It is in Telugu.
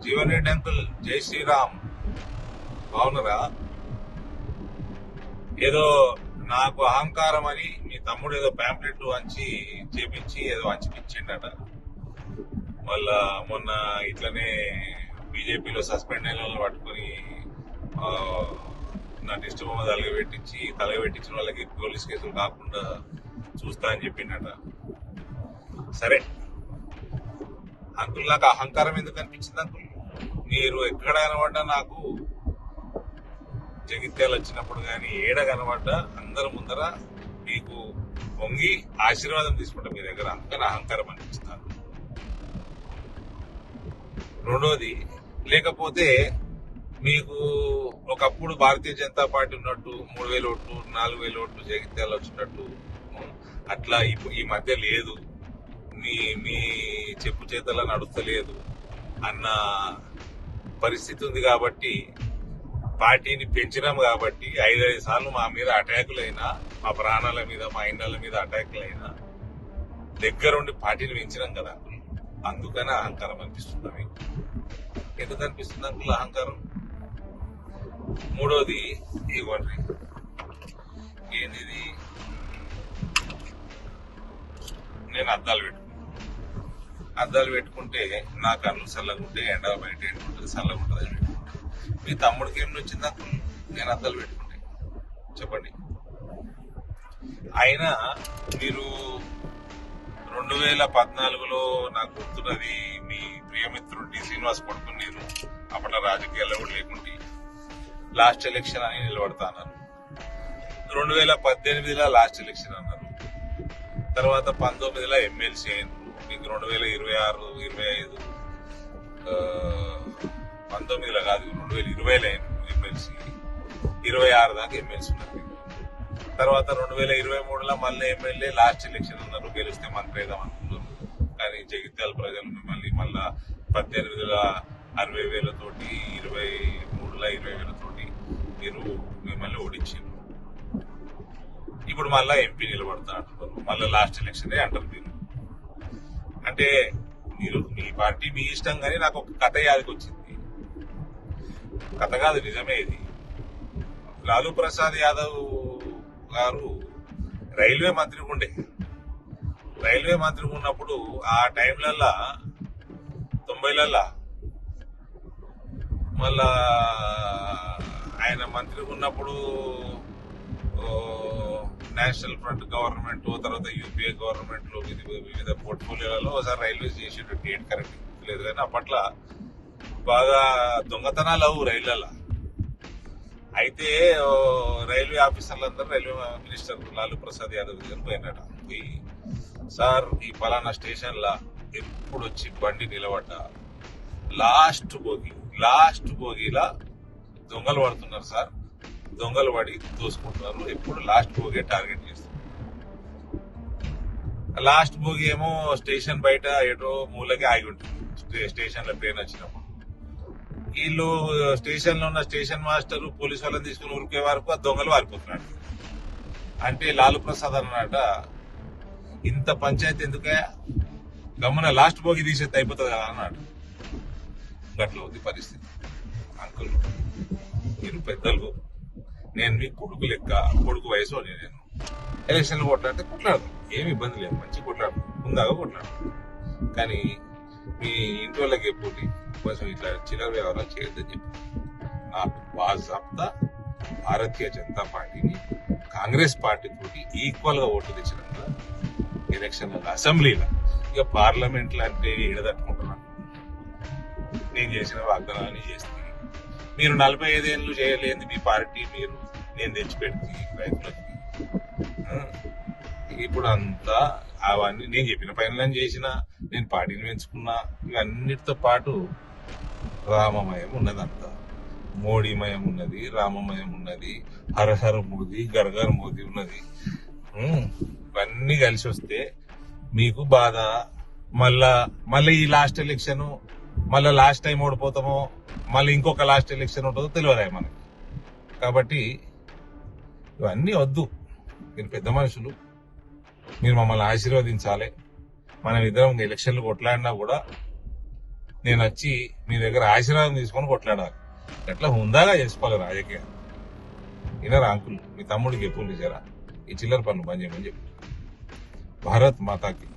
జీవన్ రెడ్డి అంకుల్, జై శ్రీరామ్. బాగున్నారా? ఏదో నాకు అహంకారం అని మీ తమ్ముడు ఏదో ప్యాంప్లెట్ వంచి చేపించి ఏదో వంచిపించిండట. మళ్ళా మొన్న ఇట్లనే బీజేపీలో సస్పెండ్ అయిన వాళ్ళని పట్టుకుని నా టెస్ట్ బొమ్మ తలగబెట్టించిన వాళ్ళకి పోలీస్ కేసులు కాకుండా చూస్తా అని చెప్పిండట. సరే అంకుల్, నాకు అహంకారం ఎందుకు అనిపించింది అంకుల్? మీరు ఎక్కడ కనబడ్డా నాకు జగిత్యాలు వచ్చినప్పుడు కానీ ఏడ కనబడ్డా అందరి ముందర మీకు వంగి ఆశీర్వాదం తీసుకుంటా మీ దగ్గర. అందుకని అహంకారం అనిపించింది నాకు. రెండోది, లేకపోతే మీకు ఒకప్పుడు భారతీయ జనతా పార్టీ ఉన్నట్టు 3,000 ఓట్లు 4,000 ఓట్లు జగిత్యాలు వచ్చినట్టు అట్లా ఈ మధ్య లేదు, మీ చెప్పు చేతల నడుస్తలేదు అన్న పరిస్థితి ఉంది. కాబట్టి పార్టీని పెంచినాం కాబట్టి 5 సార్లు మా మీద అటాకులైనా, మా ప్రాణాల మీద మా ఇండ్ల మీద అటాకులైనా దగ్గరుండి పార్టీని పెంచినాం కదా. అందుకని అహంకారం అనిపిస్తుంది మీకు. ఎందుకు అనిపిస్తుంది అంకుల్ అహంకారం? మూడోది, ఇవ్వండి ఏంది, నేను అద్దాలు పెట్టుకుంటే నా కళ్ళు చల్లగుంటే ఎండ బయట ఎండుంటుంది, చల్లగుంటుంది అని పెట్టుకుంటే. మీ తమ్ముడికి ఏమి వచ్చింది అంకుల్ నేను అద్దాలు పెట్టుకుంటే? చెప్పండి. అయినా మీరు 2014లో నాకు గుర్తున్నది, మీ ప్రియమిత్రుడు డి శ్రీనివాస్ కొడుకుని నేను అప్పట్లో రాజకీయాల్లో కూడా లేకుంటే లాస్ట్ ఎలక్షన్ అని నిలబడతా అన్నారు. 2018లో లాస్ట్ ఎలక్షన్ అన్నారు. తర్వాత 19లో ఎమ్మెల్సీ అయినారు. మీకు 2026, 25 19లో కాదు 2020లో అయినారు ఎమ్మెల్సీ. 26 దాకా ఎమ్మెల్సీ ఉన్నారు. తర్వాత 2023లో మళ్ళీ ఎమ్మెల్యే లాస్ట్ ఎలక్షన్ అన్నారు. గెలిస్తే మంత్రి వేద్దాం అనుకున్నారు. కానీ జగిత్యాల ప్రజలు మిమ్మల్ని మళ్ళా 18లో 60,000తోటి, 23లో 20,000తోటి మీరు మిమ్మల్ని ఓడించారు. ఇప్పుడు మళ్ళా ఎంపీ నిలబడతా అంటున్నారు. మళ్ళీ లాస్ట్ ఎలక్షనే అంటారు మీరు. అంటే మీరు మీ పార్టీ మీ ఇష్టం, కానీ నాకు ఒక కథ యాదికి వచ్చింది. కథ కాదు, నిజమే ఇది. లాలూ ప్రసాద్ యాదవ్ గారు రైల్వే మంత్రిగా ఉండే. రైల్వే మంత్రిగా ఉన్నప్పుడు ఆ టైంలల్లా 90లలో మళ్ళా ఆయన మంత్రిగా ఉన్నప్పుడు నేషనల్ ఫ్రంట్ గవర్నమెంట్, తర్వాత యూపీఏ గవర్నమెంట్ లో వివిధ పోర్ట్ఫోలియోలలో ఒకసారి రైల్వేస్ చేసేటట్టు డేట్ కరెక్ట్ లేదు. కానీ అప్పట్లో బాగా దొంగతనాలు అవు రైళ్లలో. అయితే రైల్వే ఆఫీసర్లందరూ రైల్వే మినిస్టర్ లాలూ ప్రసాద్ యాదవ్ దగ్గర పోయినట. పోయి, సార్ ఈ పలానా స్టేషన్ లా ఎప్పుడు వచ్చి బండి నిలబడ్డా లాస్ట్ బోగిలా దొంగలు పడుతున్నారు సార్, దొంగలు పడి దోసుకుంటున్నారు, ఎప్పుడు లాస్ట్ బోగి టార్గెట్ చేస్తున్నారు. లాస్ట్ బోగి ఏమో స్టేషన్ బయట ఏటో మూలకి ఆగి ఉంటుంది స్టేషన్ లో ట్రైన్ వచ్చినప్పుడు. వీళ్ళు స్టేషన్ లో ఉన్న స్టేషన్ మాస్టర్ పోలీసు వాళ్ళని తీసుకుని ఉరికే వరకు ఆ దొంగలు వారిపోతున్నాడు. అంటే లాలూ ప్రసాద్ అన్నమాట, ఇంత పంచాయతీ ఎందుకే, గమ్మున లాస్ట్ బోగి తీసేది అయిపోతుంది కదా అన్నాడు. గట్ల ఉంది పరిస్థితి. అంకుల్, మీరు పెద్దలు, నేను మీ కొడుకు లెక్క, కొడుకు వయసు నేను ఎలక్షన్లు కొట్లాడితే కొట్లాడతాం, ఏమి ఇబ్బంది లేదు, మంచి కొట్లాడతాం, ముందాగా కొట్లాడతాం. కానీ మీ ఇంటి వాళ్ళకి ఎప్పుడు కొంచెం ఇట్లా చిల్లర వ్యవహారాలు చేయొద్దని చెప్పి నాకు బాజాబ్తా భారతీయ జనతా పార్టీని కాంగ్రెస్ పార్టీ తోటి ఈక్వల్ గా ఓట్లు తెచ్చినాక ఎలక్షన్లలో, అసెంబ్లీలో, ఇక పార్లమెంట్లో అంటే ఏడదట్టుకుంటున్నాను. నేను చేసిన వాగ్దానాన్ని చేస్తాను. మీరు 45 ఏళ్ళు చేయలేదు మీ పార్టీ, మీరు నేను తెచ్చిపెట్టి రైతులకి. ఇప్పుడు అంతా అవన్నీ నేను చెప్పిన పనులను చేసిన, నేను పార్టీని పెంచుకున్నా. ఇవన్నిటితో పాటు రామమయం ఉన్నది, అంతా మోడీమయం ఉన్నది, రామమయం ఉన్నది, హరహర మోదీ, గర్గర్ మోదీ ఉన్నది. ఇవన్నీ కలిసి వస్తే మీకు బాధ. మళ్ళీ ఈ లాస్ట్ ఎలక్షన్, మళ్ళీ లాస్ట్ టైం ఓడిపోతామో, మళ్ళీ ఇంకొక లాస్ట్ ఎలక్షన్ ఉంటుందో తెలియదు మనకి. కాబట్టి ఇవన్నీ వద్దు. మీరు పెద్ద మనుషులు, మీరు మమ్మల్ని ఆశీర్వదించాలి. మనం ఇద్దరం ఎలక్షన్లు కొట్లాడినా కూడా నేను వచ్చి మీ దగ్గర ఆశీర్వాదం తీసుకొని కొట్లాడాలి. ఎట్లా హుందాగా చేసుకోవాలి రాజకీయం. ఇనరా అంకుల్, మీ తమ్ముడికి ఎప్పుడు జరా ఈ చిల్లర పనులు బంద్ చేయమని చెప్పి. భారత్ మాతాకి